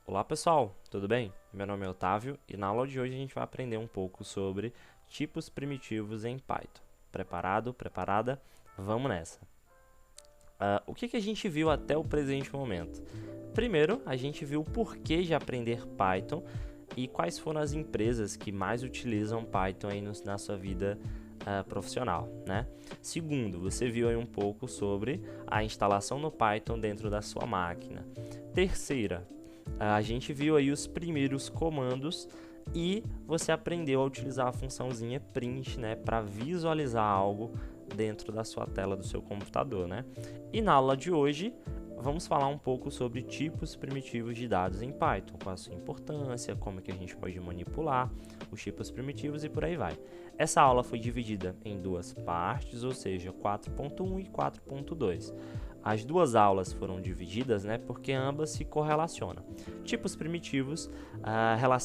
Olá pessoal, tudo bem? Meu nome é Otávio e na aula de hoje a gente vai aprender um pouco sobre tipos primitivos em Python. Preparado? Preparada? Vamos nessa! O que a gente viu até o presente momento? Primeiro, a gente viu o porquê de aprender Python e quais foram as empresas que mais utilizam Python aí na sua vida profissional, né? Segundo, você viu aí um pouco sobre a instalação no Python dentro da sua máquina. Terceira, a gente viu aí os primeiros comandos e você aprendeu a utilizar a funçãozinha print, né, para visualizar algo dentro da sua tela do seu computador, né? E na aula de hoje vamos falar um pouco sobre tipos primitivos de dados em Python, qual a sua importância, como é que a gente pode manipular os tipos primitivos e por aí vai. Essa aula foi dividida em duas partes, ou seja, 4.1 e 4.2. As duas aulas foram divididas, né, porque ambas se correlacionam. Tipos primitivos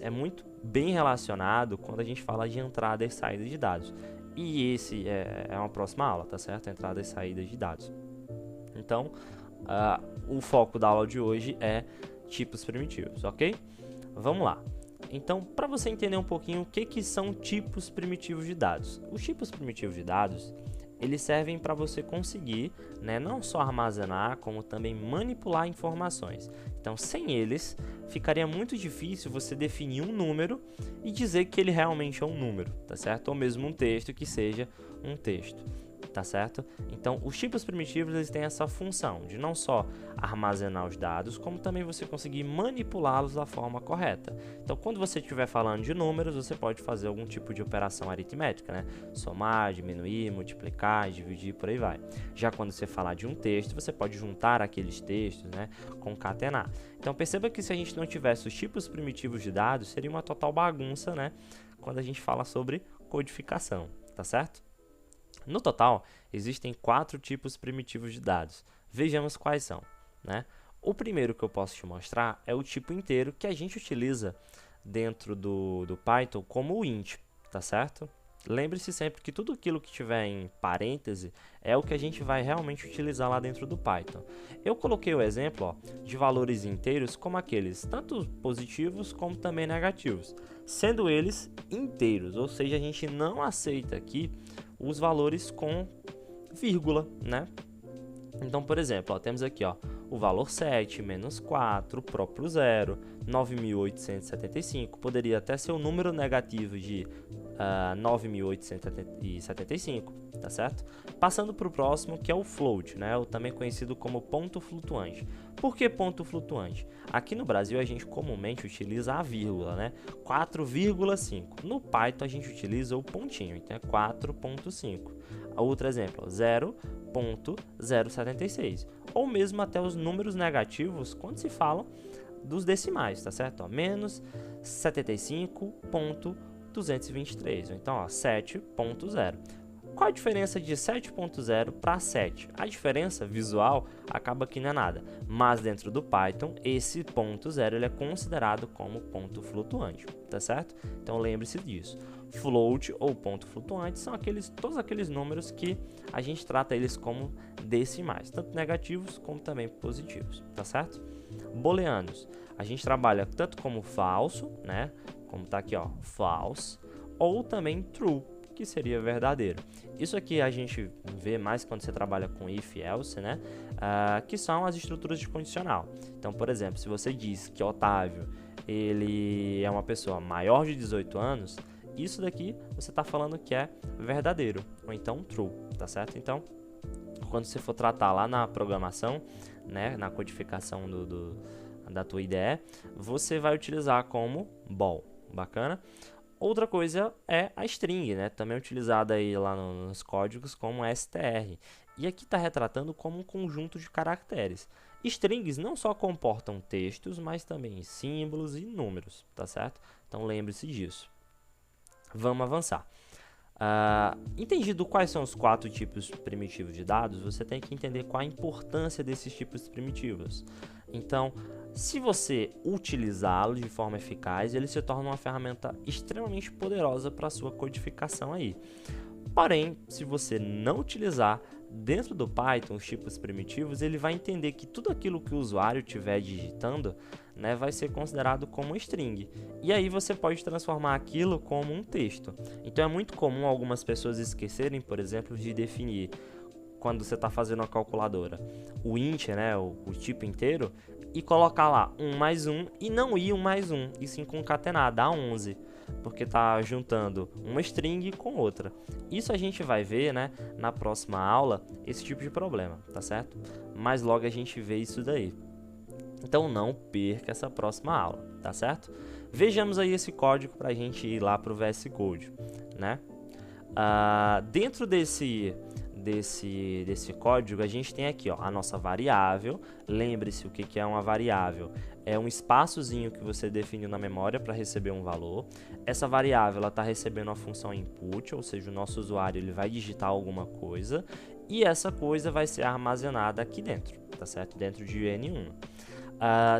é muito bem relacionado quando a gente fala de entrada e saída de dados. E esse é uma próxima aula, tá certo? Entrada e saída de dados. Então, o foco da aula de hoje é tipos primitivos, ok? Vamos lá. Então, para você entender um pouquinho o que são tipos primitivos de dados. Os tipos primitivos de dados, eles servem para você conseguir, né, não só armazenar, como também manipular informações. Então, sem eles, ficaria muito difícil você definir um número e dizer que ele realmente é um número, tá certo? Ou mesmo um texto que seja um texto. Tá certo? Então, os tipos primitivos eles têm essa função de não só armazenar os dados, como também você conseguir manipulá-los da forma correta. Então, quando você estiver falando de números, você pode fazer algum tipo de operação aritmética, né? Somar, diminuir, multiplicar, dividir, por aí vai. Já quando você falar de um texto, você pode juntar aqueles textos, né? Concatenar. Então, perceba que se a gente não tivesse os tipos primitivos de dados, seria uma total bagunça, né? Quando a gente fala sobre codificação, tá certo? No total, existem 4 tipos primitivos de dados. Vejamos quais são, né? O primeiro que eu posso te mostrar é o tipo inteiro que a gente utiliza dentro do Python como o int, tá certo? Lembre-se sempre que tudo aquilo que tiver em parêntese é o que a gente vai realmente utilizar lá dentro do Python. Eu coloquei o exemplo de valores inteiros como aqueles, tanto positivos como também negativos, sendo eles inteiros, ou seja, a gente não aceita aqui os valores com vírgula, né? Então, por exemplo, temos aqui o valor 7, menos 4, o próprio zero, 9.875, poderia até ser um número negativo de 9.875, tá certo? Passando para o próximo, que é o float, né? Ou também conhecido como ponto flutuante. Por que ponto flutuante? Aqui no Brasil a gente comumente utiliza a vírgula, né? 4,5. No Python a gente utiliza o pontinho, então é 4,5. Outro exemplo, 0,076. Ou mesmo até os números negativos quando se fala dos decimais, tá certo? Menos 75,223. Então, 7,0. Qual a diferença de 7.0 para 7? A diferença visual acaba que não é nada, mas dentro do Python, esse ponto zero ele é considerado como ponto flutuante, tá certo? Então lembre-se disso. Float ou ponto flutuante são todos aqueles números que a gente trata eles como decimais, tanto negativos como também positivos, tá certo? Booleanos, a gente trabalha tanto como falso, né? Como tá aqui, false, ou também true, que seria verdadeiro. Isso aqui a gente vê mais quando você trabalha com if, else, né? Que são as estruturas de condicional. Então, por exemplo, se você diz que Otávio ele é uma pessoa maior de 18 anos, isso daqui você está falando que é verdadeiro, ou então true, tá certo? Então, quando você for tratar lá na programação, né, na codificação da tua IDE, você vai utilizar como bool, bacana? Outra coisa é a string, né? Também utilizada aí lá nos códigos como str. E aqui está retratando como um conjunto de caracteres. Strings não só comportam textos, mas também símbolos e números, tá certo? Então lembre-se disso. Vamos avançar. Entendido quais são os 4 tipos primitivos de dados, você tem que entender qual a importância desses tipos primitivos. Então, se você utilizá-los de forma eficaz, ele se torna uma ferramenta extremamente poderosa para a sua codificação aí. Porém, se você não utilizar dentro do Python os tipos primitivos, ele vai entender que tudo aquilo que o usuário estiver digitando, né, vai ser considerado como string. E aí você pode transformar aquilo como um texto. Então é muito comum algumas pessoas esquecerem, por exemplo, de definir, quando você está fazendo uma calculadora, o int, né, o tipo inteiro, e colocar lá 1 mais 1 e não ir 1 mais 1, e sim concatenar, dá 11, porque está juntando uma string com outra. Isso a gente vai ver, né, na próxima aula, esse tipo de problema, tá certo? Mas logo a gente vê isso daí. Então não perca essa próxima aula, tá certo? Vejamos aí esse código para a gente ir lá para o VS Code, né? Dentro desse código, a gente tem aqui, ó, a nossa variável. Lembre-se o que é uma variável. É um espaçozinho que você definiu na memória para receber um valor. Essa variável está recebendo a função input, ou seja, o nosso usuário ele vai digitar alguma coisa e essa coisa vai ser armazenada aqui dentro, tá certo? Dentro de N1.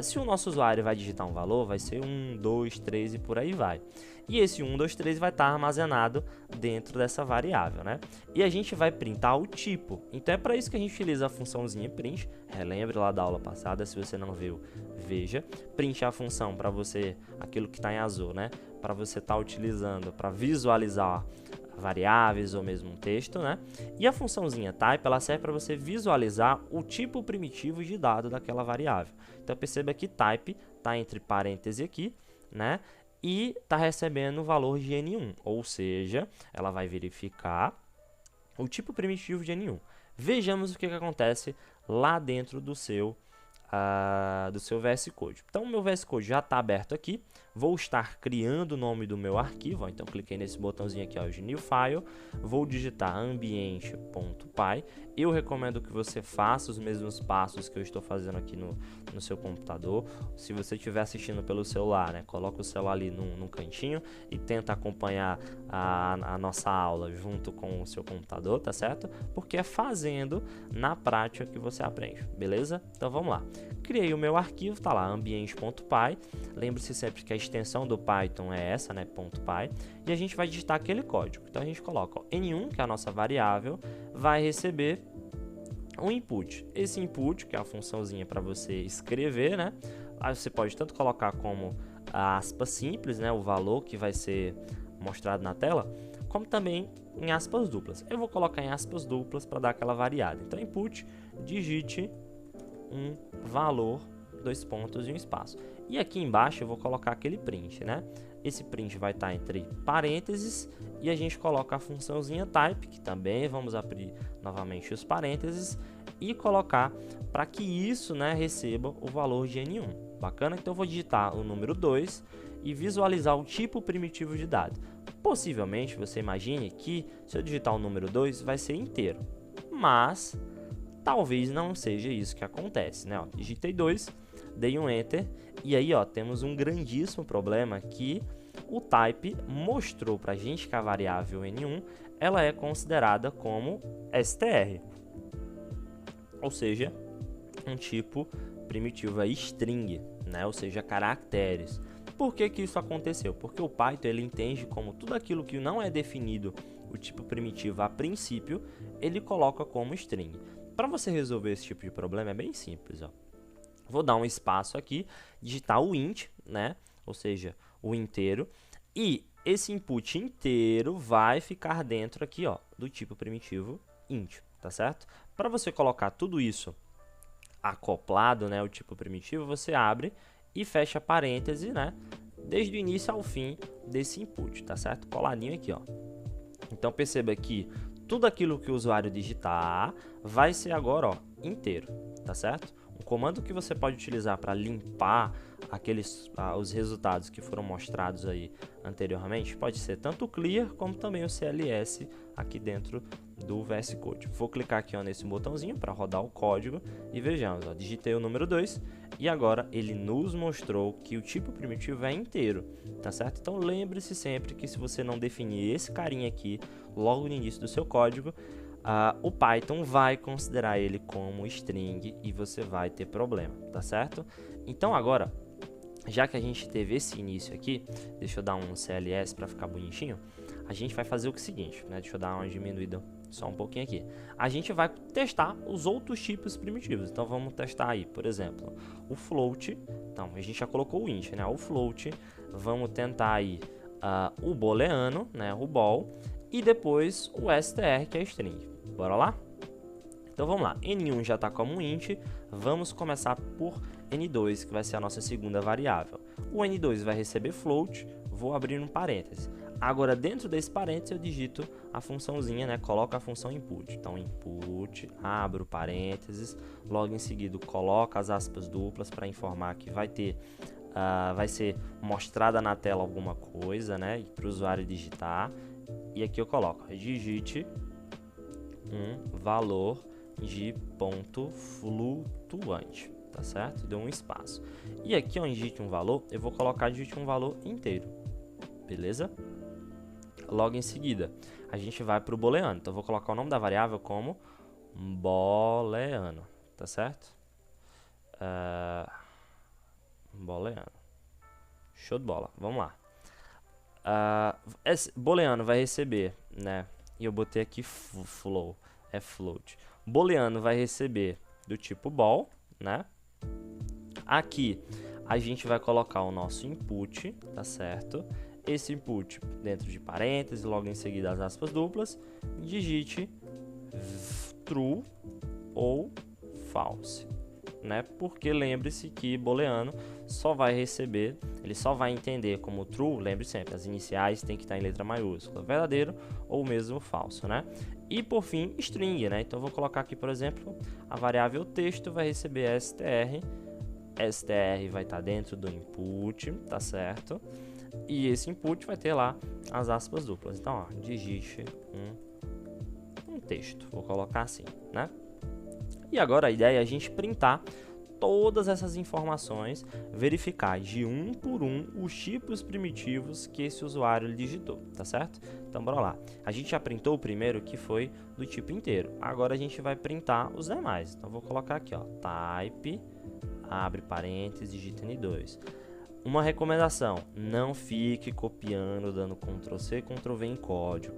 Se o nosso usuário vai digitar um valor, vai ser 1, 2, 3 e por aí vai. E esse 1, 2, 3 vai estar armazenado dentro dessa variável, né? E a gente vai printar o tipo. Então é para isso que a gente utiliza a funçãozinha print. Relembre lá da aula passada, se você não viu, veja. Print é a função para você, aquilo que está em azul, né? Para você estar utilizando para visualizar variáveis ou mesmo um texto, né? E a funçãozinha type, ela serve para você visualizar o tipo primitivo de dado daquela variável. Então perceba que type está entre parênteses aqui, né? E está recebendo o valor de N1, ou seja, ela vai verificar o tipo primitivo de N1. Vejamos o que acontece lá dentro do seu VS Code. Então, o meu VS Code já está aberto aqui. Vou estar criando o nome do meu arquivo. Então, cliquei nesse botãozinho aqui, ó, de New File. Vou digitar ambiente.py. Eu recomendo que você faça os mesmos passos que eu estou fazendo aqui no seu computador. Se você estiver assistindo pelo celular, né, coloca o celular ali num cantinho e tenta acompanhar a nossa aula junto com o seu computador, tá certo? Porque é fazendo na prática que você aprende, beleza? Então, vamos lá. Criei o meu arquivo, tá lá, ambiente.py. Lembre-se sempre que a extensão do Python é essa, né, .py, e a gente vai digitar aquele código. Então a gente coloca, ó, N1, que é a nossa variável, vai receber um input. Esse input, que é a funçãozinha para você escrever, né? Aí você pode tanto colocar como a aspas simples, né, o valor que vai ser mostrado na tela, como também em aspas duplas. Eu vou colocar em aspas duplas para dar aquela variada. Então input, digite um valor, 2 pontos e um espaço. E aqui embaixo eu vou colocar aquele print, né? Esse print vai estar entre parênteses e a gente coloca a funçãozinha type, que também vamos abrir novamente os parênteses e colocar para que isso, né, receba o valor de N1. Bacana? Então eu vou digitar o número 2 e visualizar o tipo primitivo de dado. Possivelmente você imagine que se eu digitar o número 2 vai ser inteiro, mas talvez não seja isso que acontece, né? Ó, digitei 2, dei um Enter, e aí, ó, temos um grandíssimo problema que o type mostrou para a gente que a variável N1 ela é considerada como str, ou seja, um tipo primitivo é string, né? Ou seja, caracteres. Por que que isso aconteceu? Porque o Python ele entende como tudo aquilo que não é definido o tipo primitivo a princípio, ele coloca como string. Para você resolver esse tipo de problema é bem simples, ó. Vou dar um espaço aqui, digitar o int, né? Ou seja, o inteiro, e esse input inteiro vai ficar dentro aqui, ó, do tipo primitivo int, tá certo? Para você colocar tudo isso acoplado, né, o tipo primitivo, você abre e fecha parêntese, né, desde o início ao fim desse input, tá certo? Coladinho aqui, ó. Então perceba que tudo aquilo que o usuário digitar vai ser agora, ó, inteiro, tá certo? Um comando que você pode utilizar para limpar os resultados que foram mostrados aí anteriormente pode ser tanto o clear como também o CLS aqui dentro do VS Code. Vou clicar aqui, ó, nesse botãozinho para rodar o código e vejamos, ó, digitei o número 2 e agora ele nos mostrou que o tipo primitivo é inteiro, tá certo? Então lembre-se sempre que se você não definir esse carinha aqui logo no início do seu código, o Python vai considerar ele como string e você vai ter problema, tá certo? Então agora, já que a gente teve esse início aqui, deixa eu dar um CLS para ficar bonitinho, a gente vai fazer o seguinte, né? Deixa eu dar uma diminuída só um pouquinho aqui. A gente vai testar os outros tipos primitivos. Então vamos testar aí, por exemplo, o float, Então, a gente já colocou o int, né? O float. Vamos tentar aí o booleano, né? O bool. E depois o str, que é string. Bora lá? Então, vamos lá. N1 já está como int. Vamos começar por N2, que vai ser a nossa segunda variável. O N2 vai receber float. Vou abrir um parêntese. Agora, dentro desse parênteses, eu digito a funçãozinha, né? Coloco a função input. Então, input, abro parênteses, logo em seguida, coloco as aspas duplas para informar que vai ser mostrada na tela alguma coisa, né? Para o usuário digitar. E aqui eu coloco, digite um valor de ponto flutuante, tá certo? Deu um espaço. E aqui, onde digite um valor, eu vou colocar digite um valor inteiro, beleza? Logo em seguida, a gente vai para o booleano. Então, eu vou colocar o nome da variável como booleano, tá certo? Booleano. Show de bola. Vamos lá. Esse booleano vai receber, né? E eu botei aqui float. Booleano vai receber do tipo bool, né? Aqui, a gente vai colocar o nosso input, tá certo? Esse input dentro de parênteses, logo em seguida as aspas duplas, digite true ou false, né? Porque lembre-se que booleano só vai receber, ele só vai entender como true, lembre sempre, as iniciais tem que estar em letra maiúscula, verdadeiro ou mesmo falso, né? E por fim, string, né? Então vou colocar aqui, por exemplo, a variável texto vai receber str vai estar dentro do input, tá certo? E esse input vai ter lá as aspas duplas. Então, ó, digite um texto. Vou colocar assim, né? E agora a ideia é a gente printar todas essas informações, verificar de um por um os tipos primitivos que esse usuário digitou, tá certo? Então, bora lá. A gente já printou o primeiro, que foi do tipo inteiro. Agora a gente vai printar os demais. Então, vou colocar aqui, ó, type, abre parênteses, digita N2. Uma recomendação, não fique copiando, dando Ctrl+C, Ctrl+V em código.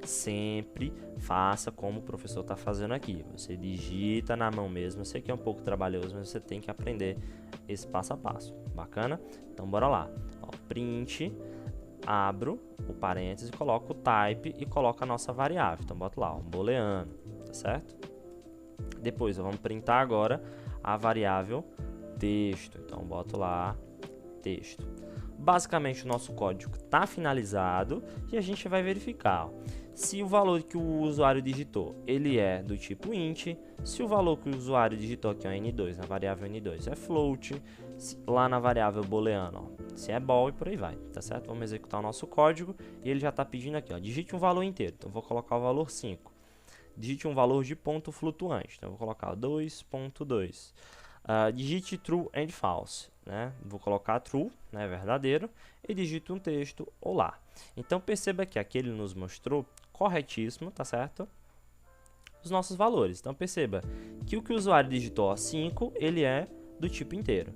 Sempre faça como o professor está fazendo aqui. Você digita na mão mesmo. Eu sei que é um pouco trabalhoso, mas você tem que aprender esse passo a passo. Bacana? Então, bora lá. Ó, print, abro o parênteses, coloco o type e coloco a nossa variável. Então, boto lá, um booleano, tá certo? Depois, vamos printar agora a variável texto. Então, boto lá texto. Basicamente, o nosso código está finalizado e a gente vai verificar se o valor que o usuário digitou ele é do tipo int, se o valor que o usuário digitou aqui, ó, N2, na variável N2 é float, lá na variável booleano, ó, se é bool e por aí vai, tá certo? Vamos executar o nosso código e ele já está pedindo aqui, ó, digite um valor inteiro. Então, vou colocar o valor 5. Digite um valor de ponto flutuante. Então, vou colocar 2.2. Digite true and false, né? Vou colocar true, né, verdadeiro, e digito um texto olá. Então perceba que aqui ele nos mostrou corretíssimo, tá certo? Os nossos valores. Então perceba que o usuário digitou 5, ele é do tipo inteiro.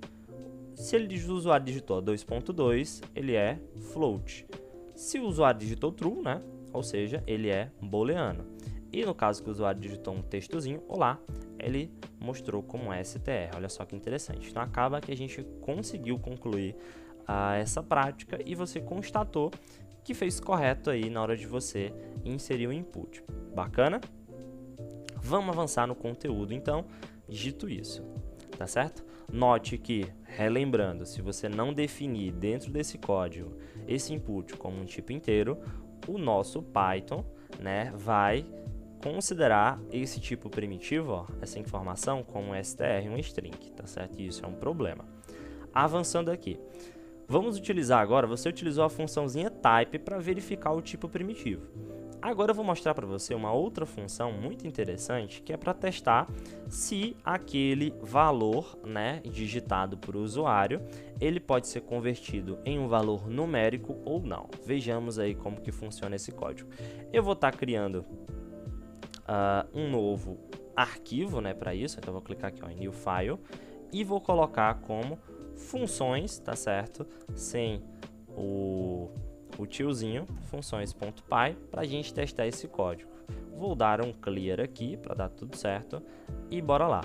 Se o usuário digitou 2.2, ele é float. Se o usuário digitou true, né, ou seja, ele é booleano. E no caso que o usuário digitou um textozinho, olá, ele mostrou como str. Olha só que interessante. Então, acaba que a gente conseguiu concluir essa prática e você constatou que fez correto aí na hora de você inserir o input. Bacana? Vamos avançar no conteúdo, então, dito isso, tá certo? Note que, relembrando, se você não definir dentro desse código esse input como um tipo inteiro, o nosso Python, né, vai considerar esse tipo primitivo, ó, essa informação, como um str, um string, tá certo? E isso é um problema. Avançando aqui, vamos utilizar agora, você utilizou a funçãozinha type para verificar o tipo primitivo. Agora eu vou mostrar para você uma outra função muito interessante, que é para testar se aquele valor, né, digitado por usuário, ele pode ser convertido em um valor numérico ou não. Vejamos aí como que funciona esse código. Eu vou estar criando um novo arquivo, né, para isso. Então, eu vou clicar aqui, ó, em New File, e vou colocar como funções, tá certo? Sem o tiozinho, funções.py, para a gente testar esse código. Vou dar um clear aqui, para dar tudo certo, e bora lá.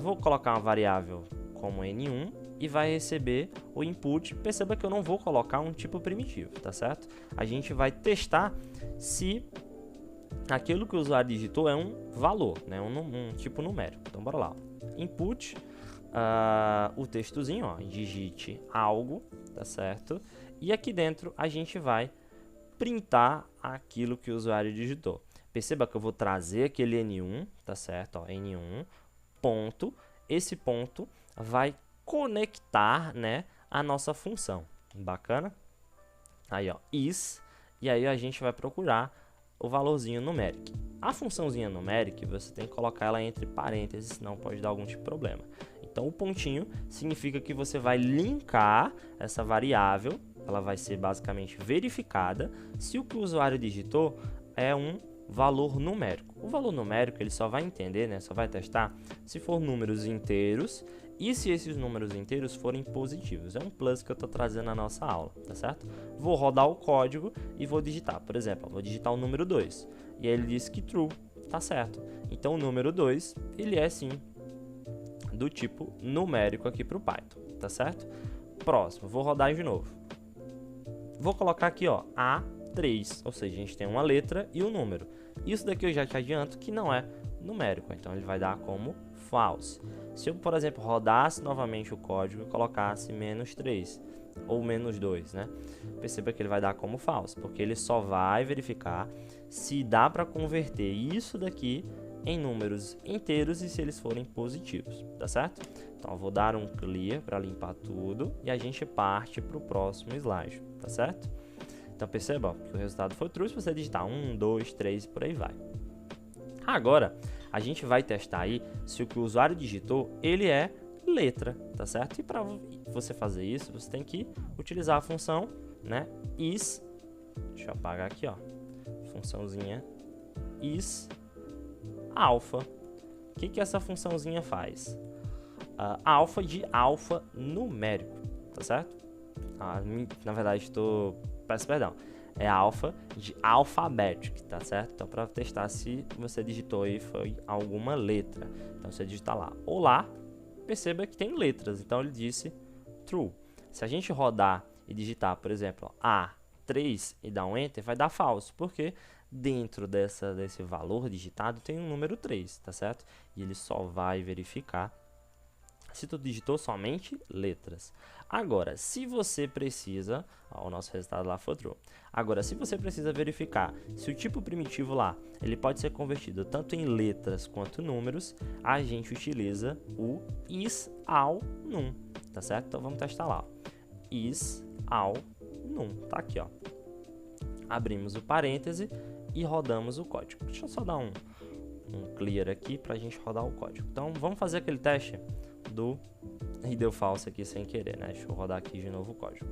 Vou colocar uma variável como N1, e vai receber o input. Perceba que eu não vou colocar um tipo primitivo, tá certo? A gente vai testar se aquilo que o usuário digitou é um valor, né? Um tipo numérico. Então, bora lá. Input, o textozinho, ó, digite algo, tá certo? E aqui dentro a gente vai printar aquilo que o usuário digitou. Perceba que eu vou trazer aquele N1, tá certo? Ó, N1, ponto. Esse ponto vai conectar, né, a nossa função. Bacana? Aí, ó, is. E aí a gente vai procurar o valorzinho numérico. A funçãozinha numérica, você tem que colocar ela entre parênteses, senão pode dar algum tipo de problema. Então, o pontinho significa que você vai linkar essa variável, ela vai ser basicamente verificada se o que o usuário digitou é um valor numérico. O valor numérico ele só vai entender, né, só vai testar se for números inteiros e se esses números inteiros forem positivos. É um plus que eu estou trazendo na nossa aula, tá certo? Vou rodar o código e vou digitar. Por exemplo, vou digitar o número 2 e ele diz que true, tá certo? Então o número 2 ele é sim do tipo numérico aqui para o Python, tá certo? Próximo, vou rodar de novo. Vou colocar aqui, ó, A3, ou seja, a gente tem uma letra e um número. Isso daqui eu já te adianto que não é numérico, então ele vai dar como false. Se eu, por exemplo, rodasse novamente o código e colocasse -3 ou -2, né? Perceba que ele vai dar como false, porque ele só vai verificar se dá para converter isso daqui em números inteiros e se eles forem positivos, tá certo? Então, eu vou dar um clear para limpar tudo e a gente parte para o próximo slide, tá certo? Então, perceba ó, que o resultado foi true se você digitar 1, 2, 3 e por aí vai. Agora, a gente vai testar aí se o que o usuário digitou, ele é letra, tá certo? E para você fazer isso, você tem que utilizar a função, né, is, deixa eu apagar aqui, ó, funçãozinha is alpha. O que essa funçãozinha faz? Alpha de alfa numérico, tá certo? Na verdade, peço perdão. É alfa de alphabetic, tá certo? Então, para testar se você digitou aí foi alguma letra. Então, você digita lá. Olá, perceba que tem letras. Então, ele disse true. Se a gente rodar e digitar, por exemplo, A3 e dar um enter, vai dar false. Porque dentro desse valor digitado tem um número 3, tá certo? E ele só vai verificar se tu digitou somente letras. Agora, se você precisa, ó, o nosso resultado lá foi true. Agora, se você precisa verificar se o tipo primitivo lá, ele pode ser convertido tanto em letras quanto números, a gente utiliza o is all num, tá certo? Então vamos testar lá. Is all num, tá aqui, ó. Abrimos o parêntese e rodamos o código. Deixa eu só dar um clear aqui para a gente rodar o código. Então vamos fazer aquele teste e deu falso aqui sem querer, né? Deixa eu rodar aqui de novo o código.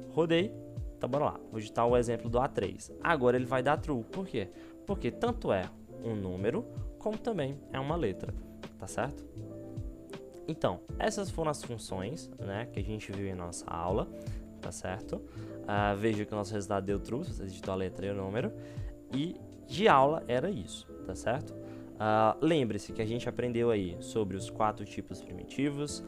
Rodei, então bora lá. Vou digitar o exemplo do A3. Agora ele vai dar true. Por quê? Porque tanto é um número, como também é uma letra, tá certo? Então, essas foram as funções, né, que a gente viu em nossa aula, tá certo? Veja que o nosso resultado deu true, se você digitou a letra e o número. E de aula era isso, tá certo? Lembre-se que a gente aprendeu aí sobre os 4 tipos primitivos.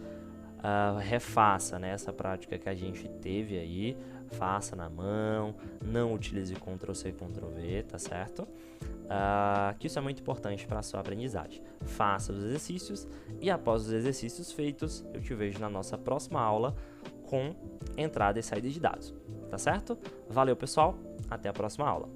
Refaça, né, essa prática que a gente teve aí, faça na mão, não utilize Ctrl+C, Ctrl+V, tá certo? Que isso é muito importante para a sua aprendizagem. Faça os exercícios e após os exercícios feitos, eu te vejo na nossa próxima aula com entrada e saída de dados, tá certo? Valeu, pessoal, até a próxima aula.